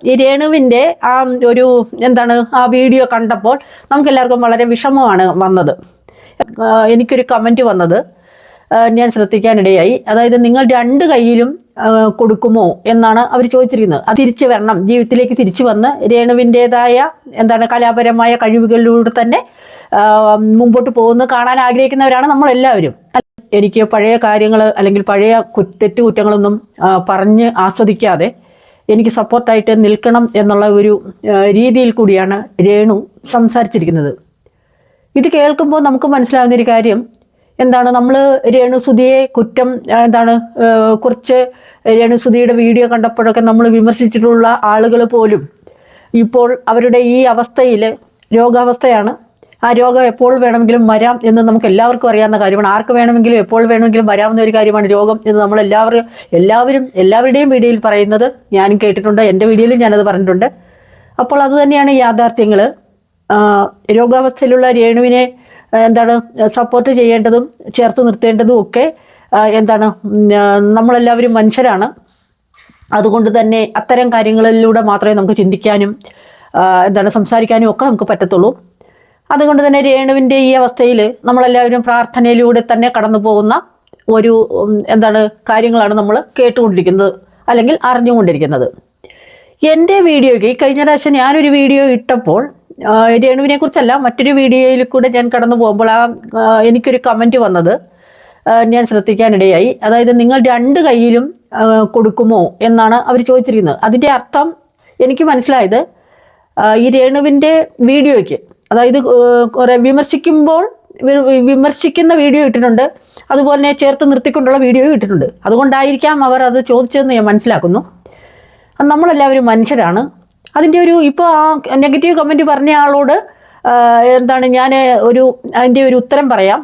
ഈ രേണുവിൻ്റെ ആ ഒരു ആ വീഡിയോ കണ്ടപ്പോൾ നമുക്കെല്ലാവർക്കും വളരെ വിഷമമാണ് വന്നത്. എനിക്കൊരു കമൻറ്റ് വന്നത് ഞാൻ ശ്രദ്ധിക്കാനിടയായി. അതായത് നിങ്ങൾ രണ്ട് കൈയിലും കൊടുക്കുമോ എന്നാണ് അവർ ചോദിച്ചിരിക്കുന്നത്. അത് തിരിച്ചു വരണം, ജീവിതത്തിലേക്ക് തിരിച്ചു വന്ന് രേണുവിൻ്റെതായ കലാപരമായ കഴിവുകളിലൂടെ തന്നെ മുമ്പോട്ട് പോകുന്നത് കാണാൻ ആഗ്രഹിക്കുന്നവരാണ് നമ്മളെല്ലാവരും. എനിക്ക് പഴയ കാര്യങ്ങൾ അല്ലെങ്കിൽ പഴയ തെറ്റുകുറ്റങ്ങളൊന്നും പറഞ്ഞ് ആസ്വദിക്കാതെ എനിക്ക് സപ്പോർട്ടായിട്ട് നിൽക്കണം എന്നുള്ള ഒരു രീതിയിൽ കൂടിയാണ് രേണു സംസാരിച്ചിരിക്കുന്നത്. ഇത് കേൾക്കുമ്പോൾ നമുക്ക് മനസ്സിലാകുന്നൊരു കാര്യം നമ്മൾ രേണുസുധിയെ കുറ്റം കുറച്ച് രേണുസുധിയുടെ വീഡിയോ കണ്ടപ്പോഴൊക്കെ നമ്മൾ വിമർശിച്ചിട്ടുള്ള ആളുകൾ പോലും ഇപ്പോൾ അവരുടെ ഈ അവസ്ഥയിൽ രോഗാവസ്ഥയാണ്. ആ രോഗം എപ്പോൾ വേണമെങ്കിലും വരാം എന്ന് നമുക്ക് എല്ലാവർക്കും അറിയാവുന്ന കാര്യമാണ്. ആർക്ക് വേണമെങ്കിലും എപ്പോൾ വേണമെങ്കിലും വരാവുന്ന ഒരു കാര്യമാണ് രോഗം എന്ന് നമ്മൾ എല്ലാവരുടെയും വീഡിയോയിൽ പറയുന്നത് ഞാനും കേട്ടിട്ടുണ്ട്. എൻ്റെ വീഡിയോയിലും ഞാനത് പറഞ്ഞിട്ടുണ്ട്. അപ്പോൾ അത് തന്നെയാണ് യാഥാർത്ഥ്യങ്ങൾ. രോഗാവസ്ഥയിലുള്ള രേണുവിനെ സപ്പോർട്ട് ചെയ്യേണ്ടതും ചേർത്ത് നിർത്തേണ്ടതും ഒക്കെ നമ്മളെല്ലാവരും മനുഷ്യരാണ്. അതുകൊണ്ട് തന്നെ അത്തരം കാര്യങ്ങളിലൂടെ മാത്രമേ നമുക്ക് ചിന്തിക്കാനും സംസാരിക്കാനും ഒക്കെ നമുക്ക് പറ്റത്തുള്ളൂ. അതുകൊണ്ട് തന്നെ രേണുവിൻ്റെ ഈ അവസ്ഥയിൽ നമ്മളെല്ലാവരും പ്രാർത്ഥനയിലൂടെ തന്നെ കടന്നു പോകുന്ന ഒരു കാര്യങ്ങളാണ് നമ്മൾ കേട്ടുകൊണ്ടിരിക്കുന്നത് അല്ലെങ്കിൽ അറിഞ്ഞുകൊണ്ടിരിക്കുന്നത്. എൻ്റെ വീഡിയോയ്ക്ക് കഴിഞ്ഞ പ്രാവശ്യം ഞാനൊരു വീഡിയോ ഇട്ടപ്പോൾ രേണുവിനെ കുറിച്ചല്ല മറ്റൊരു വീഡിയോയിൽ കൂടെ ഞാൻ കടന്നു പോകുമ്പോൾ എനിക്കൊരു കമൻറ്റ് വന്നത് ഞാൻ ശ്രദ്ധിക്കാനിടയായി. അതായത് നിങ്ങൾ രണ്ട് കൈയിലും കൊടുക്കുമോ എന്നാണ് അവർ ചോദിച്ചിരിക്കുന്നത്. അതിൻ്റെ അർത്ഥം എനിക്ക് മനസ്സിലായത് ഈ രേണുവിൻ്റെ വീഡിയോയ്ക്ക് അതായത് കുറേ വിമർശിക്കുന്ന വീഡിയോ ഇട്ടിട്ടുണ്ട്, അതുപോലെ തന്നെ ചേർത്ത് നിർത്തിക്കൊണ്ടുള്ള വീഡിയോ ഇട്ടിട്ടുണ്ട്. അതുകൊണ്ടായിരിക്കാം അവർ അത് ചോദിച്ചതെന്ന് ഞാൻ മനസ്സിലാക്കുന്നു. നമ്മളെല്ലാവരും മനുഷ്യരാണ്. അതിൻ്റെ ഇപ്പോൾ ആ നെഗറ്റീവ് കമൻറ്റ് പറഞ്ഞ ആളോട് ഞാൻ അതിൻ്റെ ഒരു ഉത്തരം പറയാം.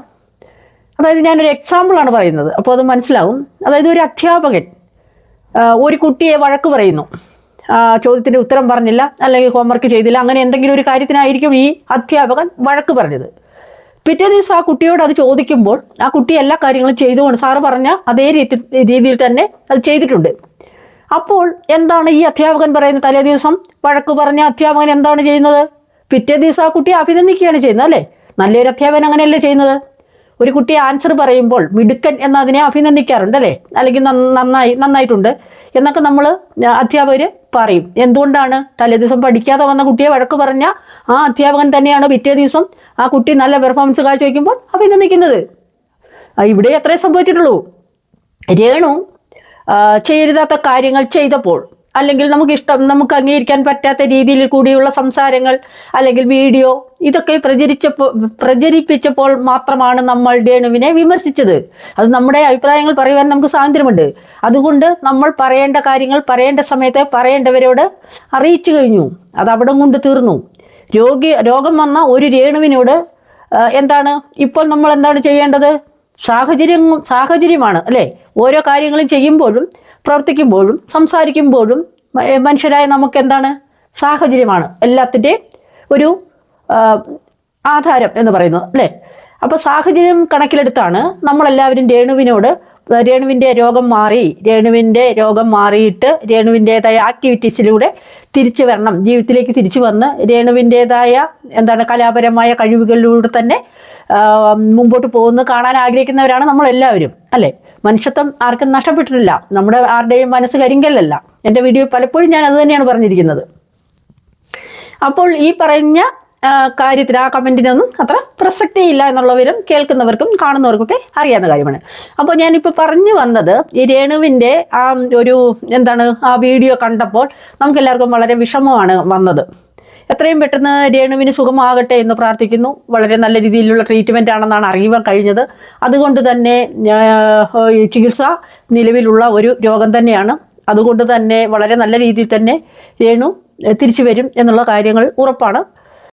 അതായത് ഞാനൊരു എക്സാമ്പിളാണ് പറയുന്നത്, അപ്പോൾ അത് മനസ്സിലാവും. അതായത് ഒരു അധ്യാപകൻ ഒരു കുട്ടിയെ വഴക്ക് പറയുന്നു, ചോദ്യത്തിൻ്റെ ഉത്തരം പറഞ്ഞില്ല അല്ലെങ്കിൽ ഹോംവർക്ക് ചെയ്തില്ല, അങ്ങനെ എന്തെങ്കിലും ഒരു കാര്യത്തിനായിരിക്കും ഈ അധ്യാപകൻ വഴക്ക് പറഞ്ഞത്. പിറ്റേ ദിവസം ആ കുട്ടിയോട് അത് ചോദിക്കുമ്പോൾ ആ കുട്ടി എല്ലാ കാര്യങ്ങളും ചെയ്തുകൊണ്ട് സാറ് പറഞ്ഞ അതേ രീതിയിൽ തന്നെ അത് ചെയ്തിട്ടുണ്ട്. അപ്പോൾ ഈ അധ്യാപകൻ പറയുന്നത്? തലേ ദിവസം വഴക്ക് പറഞ്ഞ അധ്യാപകൻ എന്താണ് ചെയ്യുന്നത്? പിറ്റേ ദിവസം ആ കുട്ടിയെ അഭിനന്ദിക്കുകയാണ് ചെയ്യുന്നത്, അല്ലേ? നല്ലൊരു അധ്യാപകൻ അങ്ങനെയല്ലേ ചെയ്യുന്നത്? ഒരു കുട്ടി ആൻസർ പറയുമ്പോൾ മിടുക്കൻ എന്നതിനെ അഭിനന്ദിക്കാറുണ്ട്, അല്ലേ? അല്ലെങ്കിൽ നന്നായിട്ടുണ്ട് എന്നൊക്കെ നമ്മൾ അധ്യാപകർ പറയും. എന്തുകൊണ്ടാണ്? തലേ ദിവസം പഠിക്കാതെ വന്ന കുട്ടിയെ വഴക്ക് പറഞ്ഞ ആ അധ്യാപകൻ തന്നെയാണ് പിറ്റേ ദിവസം ആ കുട്ടി നല്ല പെർഫോമൻസ് കാഴ്ചവെക്കുമ്പോൾ അഭിനന്ദിക്കുന്നത്. ഇവിടെ അത്രേ സംഭവിച്ചിട്ടുള്ളൂ. രേണു ചെയ്യരുതാത്ത കാര്യങ്ങൾ ചെയ്തപ്പോൾ അല്ലെങ്കിൽ നമുക്ക് അംഗീകരിക്കാൻ പറ്റാത്ത രീതിയിൽ കൂടിയുള്ള സംസാരങ്ങൾ അല്ലെങ്കിൽ വീഡിയോ ഇതൊക്കെ പ്രചരിപ്പിച്ചപ്പോൾ മാത്രമാണ് നമ്മൾ രേണുവിനെ വിമർശിച്ചത്. അത് നമ്മുടെ അഭിപ്രായങ്ങൾ പറയുവാൻ നമുക്ക് സ്വാതന്ത്ര്യമുണ്ട്. അതുകൊണ്ട് നമ്മൾ പറയേണ്ട കാര്യങ്ങൾ പറയേണ്ട സമയത്ത് പറയേണ്ടവരോട് അറിയിച്ചു കഴിഞ്ഞു. അത് അവിടെ കൊണ്ട് തീർന്നു. രോഗം വന്ന ഒരു രേണുവിനോട് ഇപ്പോൾ നമ്മൾ എന്താണ് ചെയ്യേണ്ടത്? സാഹചര്യമാണ്, അല്ലേ? ഓരോ കാര്യങ്ങളും ചെയ്യുമ്പോഴും പ്രവർത്തിക്കുമ്പോഴും സംസാരിക്കുമ്പോഴും മനുഷ്യരായ നമുക്ക് സാഹചര്യമാണ് എല്ലാത്തിൻ്റെയും ഒരു ആധാരം എന്ന് പറയുന്നത്, അല്ലേ? അപ്പോൾ സാഹചര്യം കണക്കിലെടുത്താണ് നമ്മളെല്ലാവരും രേണുവിൻ്റെ രോഗം മാറിയിട്ട് രേണുവിൻ്റെതായ ആക്ടിവിറ്റീസിലൂടെ തിരിച്ചു വരണം, ജീവിതത്തിലേക്ക് തിരിച്ചു വന്ന് രേണുവിൻ്റെതായ കലാപരമായ കഴിവുകളിലൂടെ തന്നെ മുമ്പോട്ട് പോകുന്നത് കാണാൻ ആഗ്രഹിക്കുന്നവരാണ് നമ്മളെല്ലാവരും, അല്ലേ? മനുഷ്യത്വം ആർക്കും നഷ്ടപ്പെട്ടിട്ടില്ല. നമ്മുടെ ആരുടെയും മനസ്സ് കരിങ്കല്ലല്ല. എൻ്റെ വീഡിയോ പലപ്പോഴും ഞാൻ അത് തന്നെയാണ് പറഞ്ഞിരിക്കുന്നത്. അപ്പോൾ ഈ പറഞ്ഞ കാര്യത്തിന് ആ കമൻറ്റിനൊന്നും അത്ര പ്രസക്തിയില്ല എന്നുള്ള വിവരം കേൾക്കുന്നവർക്കും കാണുന്നവർക്കൊക്കെ അറിയാവുന്ന കാര്യമാണ്. അപ്പോൾ ഞാനിപ്പോൾ പറഞ്ഞു വന്നത് ഈ രേണുവിൻ്റെ ആ വീഡിയോ കണ്ടപ്പോൾ നമുക്കെല്ലാവർക്കും വളരെ വിഷമമാണ് വന്നത്. എത്രയും പെട്ടെന്ന് രേണുവിന് സുഖമാകട്ടെ എന്ന് പ്രാർത്ഥിക്കുന്നു. വളരെ നല്ല രീതിയിലുള്ള ട്രീറ്റ്മെൻ്റ് ആണെന്നാണ് അറിയുവാൻ കഴിഞ്ഞത്. അതുകൊണ്ട് തന്നെ ചികിത്സ നിലവിലുള്ള ഒരു രോഗം തന്നെയാണ്. അതുകൊണ്ട് തന്നെ വളരെ നല്ല രീതിയിൽ തന്നെ രേണു തിരിച്ചു വരും എന്നുള്ള കാര്യങ്ങൾ ഉറപ്പാണ്.